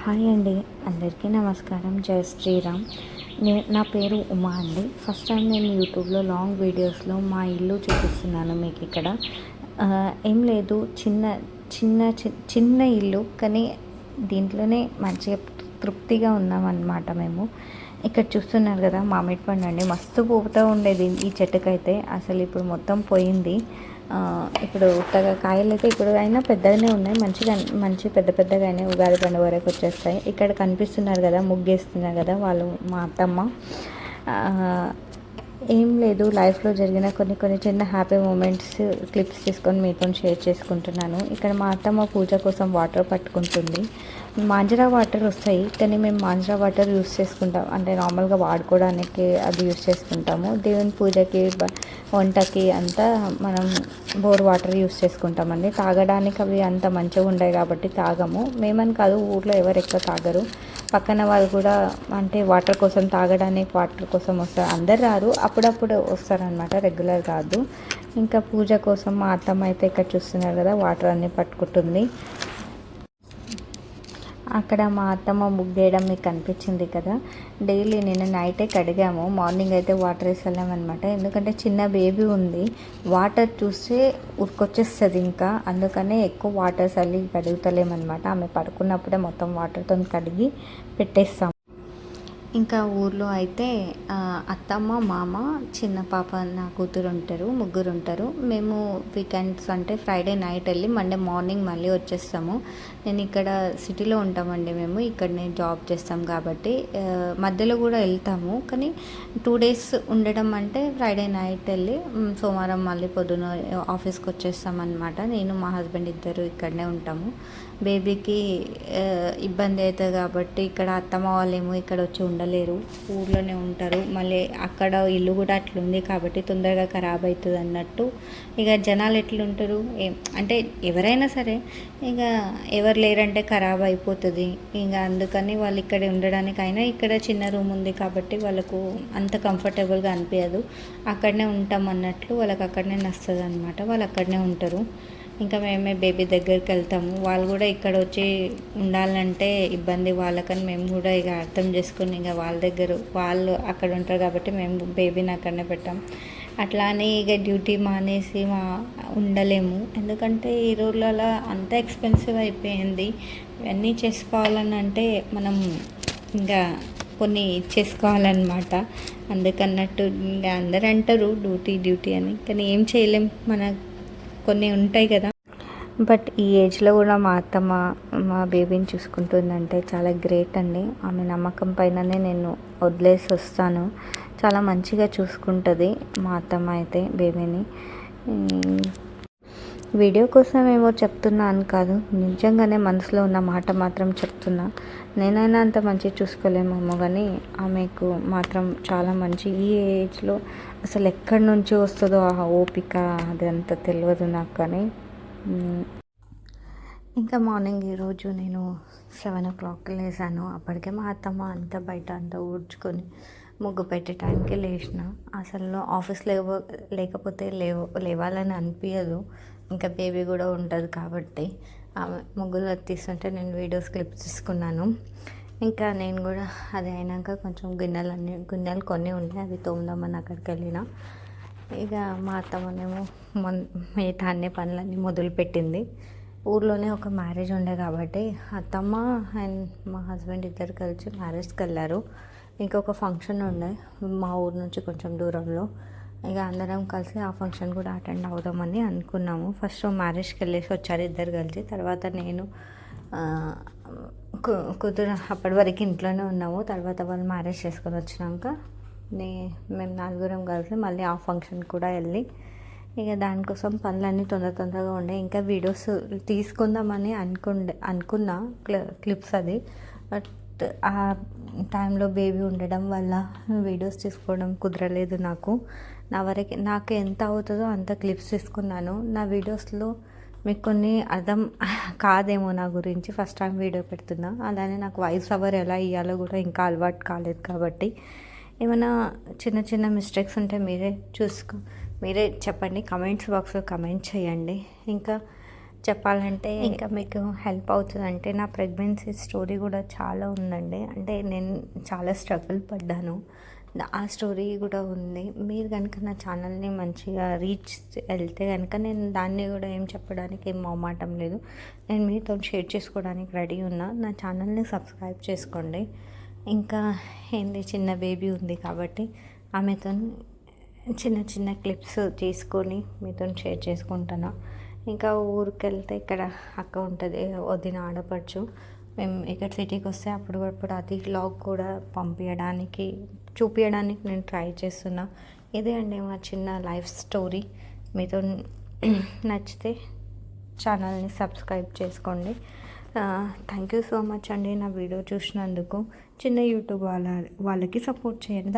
Hi అండి, అందరికీ నమస్కారం. జై శ్రీరామ్. నా పేరు ఉమా అండి. ఫస్ట్ టైం నేను యూట్యూబ్లో లాంగ్ వీడియోస్లో మా ఇల్లు చూపిస్తున్నాను మీకు ఇక్కడ. ఏం లేదు, చిన్న చిన్న చిన్న ఇల్లు, కానీ దీంట్లోనే మంచిగా తృప్తిగా ఉన్నామన్నమాట మేము. ఇక్కడ చూస్తున్నారు కదా, మామిడి పండు అండి. మస్తు పూపుతూ ఉండేది ఈ చెట్టుకైతే, అసలు ఇప్పుడు మొత్తం పోయింది. ఇప్పుడు ఉత్తగా కాయలు అయితే ఇప్పుడు అయినా పెద్దగానే ఉన్నాయి, మంచి పెద్ద పెద్దగా అయినాయి. ఉగాది పండుగ వరకు వచ్చేస్తాయి. ఇక్కడ కనిపిస్తున్నారు కదా, ముగ్గేస్తున్నారు కదా, వాళ్ళు మా అత్తమ్మ. ఏం లేదు, లైఫ్లో జరిగిన కొన్ని చిన్న హ్యాపీ మూమెంట్స్ క్లిప్స్ తీసుకొని మీతో షేర్ చేసుకుంటున్నాను. ఇక్కడ మా అత్తమ్మ పూజ కోసం వాటర్ పట్టుకుంటుంది. మాంజరా వాటర్ వస్తాయి, కానీ మేము మాంజరా వాటర్ యూస్ చేసుకుంటాం, అంటే నార్మల్గా వాడుకోవడానికి అది యూస్ చేసుకుంటాము. దేవుని పూజకి వంటకి అంతా మనం బోర్ వాటర్ యూస్ చేసుకుంటామండి. తాగడానికి అవి అంత మంచిగా ఉంటాయి కాబట్టి తాగము. మేమని కాదు, ఊర్లో ఎవరు ఎక్కువ తాగరు. పక్కన వాళ్ళు కూడా అంటే వాటర్ కోసం, తాగడానికి వాటర్ కోసం వస్తారు. అందరు రారు, అప్పుడప్పుడు వస్తారనమాట, రెగ్యులర్ కాదు. ఇంకా పూజ కోసం మా అత్తమ్మ అయితే ఇక్కడ చూస్తున్నారు కదా, వాటర్ అన్నీ పట్టుకుంటుంది. అక్కడ మా అత్తమ్మ ముగ్గేయడం మీకు కనిపించింది కదా. డైలీ నేను నైటే కడిగాము, మార్నింగ్ అయితే వాటర్ వేసేళ్ళామన్నమాట. ఎందుకంటే చిన్న బేబీ ఉంది, వాటర్ చూస్తే ఉరికొచ్చేస్తుంది ఇంకా, అందుకనే ఎక్కువ వాటర్ చల్లి కడుగుతలేమన్నమాట. ఆమె పడుకున్నప్పుడే మొత్తం వాటర్తో కడిగి పెట్టేస్తాం. ఇంకా ఊర్లో అయితే అత్తమ్మ, మామ, చిన్న పాప, నా కూతురు ఉంటారు, ముగ్గురు ఉంటారు. మేము వీకెండ్స్ అంటే ఫ్రైడే నైట్ వెళ్ళి మండే మార్నింగ్ మళ్ళీ వచ్చేస్తాము. నేను ఇక్కడ సిటీలో ఉంటామండి, మేము ఇక్కడనే జాబ్ చేస్తాం కాబట్టి మధ్యలో కూడా వెళ్తాము. కానీ 2 days ఉండడం అంటే ఫ్రైడే నైట్ వెళ్ళి సోమవారం మళ్ళీ పొద్దున ఆఫీస్కి వచ్చేస్తామన్నమాట. నేను మా హస్బెండ్ ఇద్దరు ఇక్కడనే ఉంటాము. బేబీకి ఇబ్బంది అవుతుంది కాబట్టి ఇక్కడ అత్తమ్మ వాళ్ళేమో ఇక్కడ వచ్చి ఉండలేరు, ఊర్లోనే ఉంటారు. మళ్ళీ అక్కడ ఇల్లు కూడా అట్లుంది కాబట్టి తొందరగా ఖరాబ్ అవుతుంది అన్నట్టు. ఇక జనాలు ఎట్లుంటారు, అంటే ఎవరైనా సరే ఇక ఎవరు లేరంటే ఖరాబ్ అయిపోతుంది. ఇంకా అందుకని వాళ్ళు ఇక్కడ ఉండడానికి, అయినా ఇక్కడ చిన్న రూమ్ ఉంది కాబట్టి వాళ్ళకు అంత కంఫర్టబుల్గా అనిపించదు. అక్కడనే ఉంటాం అన్నట్లు వాళ్ళకి అక్కడనే నచ్చుతుంది అనమాట, వాళ్ళు అక్కడనే ఉంటారు. ఇంకా మేమే బేబీ దగ్గరికి వెళ్తాము. వాళ్ళు కూడా ఇక్కడ వచ్చి ఉండాలంటే ఇబ్బంది వాళ్ళకని మేము కూడా ఇక అర్థం చేసుకుని ఇక వాళ్ళు అక్కడ ఉంటారు కాబట్టి మేము బేబీని అక్కడనే పెట్టాం. అట్లా అని ఇక డ్యూటీ మానేసి ఉండలేము, ఎందుకంటే ఈ రోజులలో అంత ఎక్స్పెన్సివ్ అయిపోయింది. ఇవన్నీ చేసుకోవాలని అంటే మనం ఇంకా కొన్ని చేసుకోవాలన్నమాట. అందుకన్నట్టు ఇంకా అందరు అంటారు డ్యూటీ అని, కానీ ఏం చేయలేం, మన కొన్ని ఉంటాయి కదా. బట్ ఈ ఏజ్లో కూడా మా అత్తమ్మ మా బేబీని చూసుకుంటుందంటే చాలా గ్రేట్ అండి. ఆమె నమ్మకం పైననే నేను వదిలేసి వస్తాను. చాలా మంచిగా చూసుకుంటుంది మా అత్తమ్మ అయితే బేబీని. వీడియో కోసం ఏమో చెప్తున్నాను కాదు, నిజంగానే మనసులో ఉన్న మాట మాత్రం చెప్తున్నా. నేనైనా అంత మంచి చూసుకోలేమేమో, కానీ ఆమెకు మాత్రం చాలా మంచి. ఈ ఏజ్లో అసలు ఎక్కడి నుంచి వస్తుందో ఆ ఓపిక, అది అంత తెలియదు నాకు. కానీ ఇంకా మార్నింగ్ ఈరోజు నేను 7 o'clock లేసాను. అప్పటికే మా అత్తమ్మ అంతా బయట అంతా ఊడ్చుకొని ముగ్గు పెట్టే టైంకి లేచిన. అసలు ఆఫీస్ లేకపోతే లేవాలని అనిపించదు, ఇంకా బేబీ కూడా ఉంటుంది కాబట్టి. ఆమె ముగ్గులు తీస్తుంటే నేను వీడియోస్ క్లిప్స్ తీసుకున్నాను. ఇంకా నేను కూడా అది అయినాక కొంచెం గిన్నెలు కొన్ని ఉన్నాయి, అవి తోముదామని అక్కడికి వెళ్ళిన. ఇక మా అత్తమ్మనేమో మిగతా అన్ని పనులన్నీ మొదలుపెట్టింది. ఊర్లోనే ఒక మ్యారేజ్ ఉండే కాబట్టి అత్తమ్మ అండ్ మా హస్బెండ్ ఇద్దరు కలిసి మ్యారేజ్కి వెళ్ళారు. ఇంకొక ఫంక్షన్ ఉండే మా ఊరు నుంచి కొంచెం దూరంలో, ఇక అందరం కలిసి ఆ ఫంక్షన్ కూడా అటెండ్ అవుదామని అనుకున్నాము. ఫస్ట్ మ్యారేజ్కి వెళ్ళేసి వచ్చారు ఇద్దరు కలిసి, తర్వాత నేను కూతురు అప్పటి వరకు ఇంట్లోనే ఉన్నాము. తర్వాత వాళ్ళు మ్యారేజ్ చేసుకొని వచ్చినాక మేము 4 కలిసి మళ్ళీ ఆ ఫంక్షన్ కూడా వెళ్ళి, ఇక దానికోసం పనులన్నీ తొందరగా ఉండే. ఇంకా వీడియోస్ తీసుకుందామని అనుకున్నా క్లిప్స్ అది, బట్ ఆ టైంలో బేబీ ఉండడం వల్ల వీడియోస్ తీసుకోవడం కుదరలేదు నాకు. నాకు ఎంత అవుతుందో అంత క్లిప్స్ తీసుకున్నాను. నా వీడియోస్లో మీకు కొన్ని అర్థం కాదేమో నా గురించి, ఫస్ట్ టైం వీడియో పెడుతున్నా. అలానే నాకు వాయిస్ ఓవర్ ఎలా ఇవ్వాలో కూడా ఇంకా అలవాటు కాలేదు కాబట్టి ఏమైనా చిన్న మిస్టేక్స్ ఉంటే మీరే చెప్పండి, కమెంట్స్ బాక్స్లో కమెంట్ చేయండి. ఇంకా చెప్పాలంటే ఇంకా మీకు హెల్ప్ అవుతుందంటే నా ప్రెగ్నెన్సీ స్టోరీ కూడా చాలా ఉందండి. అంటే నేను చాలా స్ట్రగుల్ పడ్డాను. ఆ స్టోరీ కూడా ఉంది. మీరు కనుక నా ఛానల్ని మంచిగా రీచ్ వెళ్తే కనుక నేను దాన్ని కూడా ఏం చెప్పడానికి ఏం మొహమాటం లేదు. నేను మీతో షేర్ చేసుకోవడానికి రెడీ ఉన్నా. నా ఛానల్ని సబ్స్క్రైబ్ చేసుకోండి. ఇంకా ఏంది, చిన్న బేబీ ఉంది కాబట్టి ఆమెతో చిన్న చిన్న క్లిప్స్ తీసుకొని మీతో షేర్ చేసుకుంటాను. ఇంకా ఊరికి వెళ్తే ఇక్కడ అక్క ఉంటుంది, వదిన, ఆడపడుచు. మేము ఇక్కడ సిటీకి వస్తే అప్పుడు అది వ్లాగ్ కూడా చూపించడానికి నేను ట్రై చేస్తున్నా. ఇదే అండి మా చిన్న లైఫ్ స్టోరీ. మీతో నచ్చితే ఛానల్ని సబ్స్క్రైబ్ చేసుకోండి. థ్యాంక్ యూ సో మచ్ అండి నా వీడియో చూసినందుకు. చిన్న యూట్యూబ్ వాళ్ళకి సపోర్ట్ చేయండి.